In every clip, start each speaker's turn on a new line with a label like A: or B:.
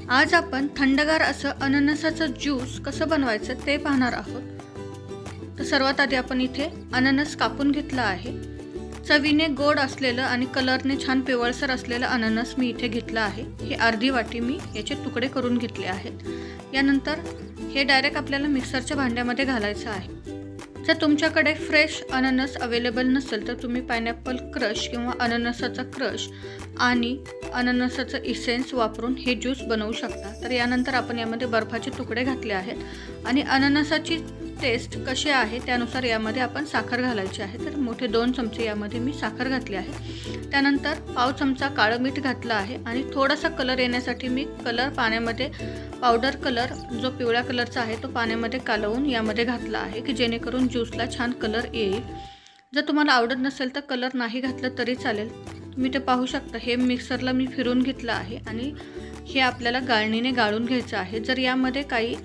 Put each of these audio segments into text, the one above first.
A: आज आपण थंडगार असं अननसाचं ज्यूस कसं बनवायचं ते पाहणार आहोत। तर सर्वात आधी आपण इथे अननस कापून घेतला आहे। चवीने गोड असलेलं आणि कलरने छान पिवळसर असलेलं अननस मी इथे घेतलं आहे। हे अर्धी वाटी मी याचे तुकडे करून घेतले आहेत। यानंतर हे डायरेक्ट आपल्याला मिक्सरच्या भांड्यामध्ये घालायचं आहे। जर तुमच्याकडे फ्रेश अननस अवेलेबल नसेल तर तुम्ही पायनॅपल क्रश किंवा अननसाचा क्रश आणि अननसाचं इसेन्स वापरून हे ज्यूस बनवू शकता। तर यानंतर आपण यामध्ये बर्फाचे तुकडे घातले आहेत आणि अननसाची टेस्ट कशी आहे त्यानुसार यामध्ये आपण साखर घालायची आहे। तर मोठे 2 चमचे यामध्ये मी साखर घातली आहे। त्यानंतर पाव चमचा काळं मीठ घातलं आहे आणि थोडासा कलर येण्यासाठी मी कलर पाण्यामध्ये पावडर कलर जो पिवळ्या कलरचा आहे तो पाण्यामध्ये कालवून यामध्ये घातला आहे की जेणेकरून ज्यूसला छान कलर येईल। जर तुम्हाला आवडत नसेल तर कलर नाही घातलं तरी चालेल। तुम्ही ते पाहू शकता। हे मिक्सरला मी फिरून घेतलं आहे आणि हे आपल्याला गाळणीने गाळून घ्यायचं आहे। जर यामध्ये काही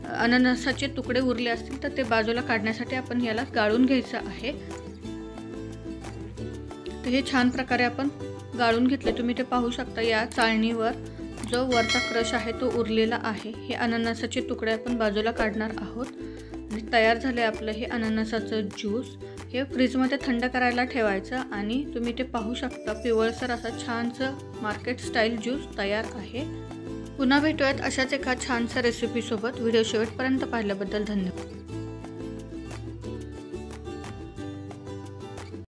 A: अननसाचे तुकडे उरले असतील तर ते बाजूला काढण्यासाठी आपण याला गाळून घ्यायचं आहे। तर हे छान प्रकारे आपण गाळून घेतले। तुम्ही ते पाहू शकता। या चाळणीवर जो वरचा क्रश आहे तो उरलेला आहे। हे अननसाचे तुकडे आपण बाजूला काढणार आहोत आणि तयार झाले आपलं हे अननसाचं ज्यूस। हे फ्रीजमध्ये थंड करायला ठेवायचं आणि तुम्ही ते पाहू शकता पिवळसर असा छानसं मार्केट स्टाईल ज्यूस तयार आहे। पुन्हा भेटूयात अशाच एका छानशा रेसिपीसोबत। व्हिडिओ शेवटपर्यंत पाहिल्याबद्दल धन्यवाद।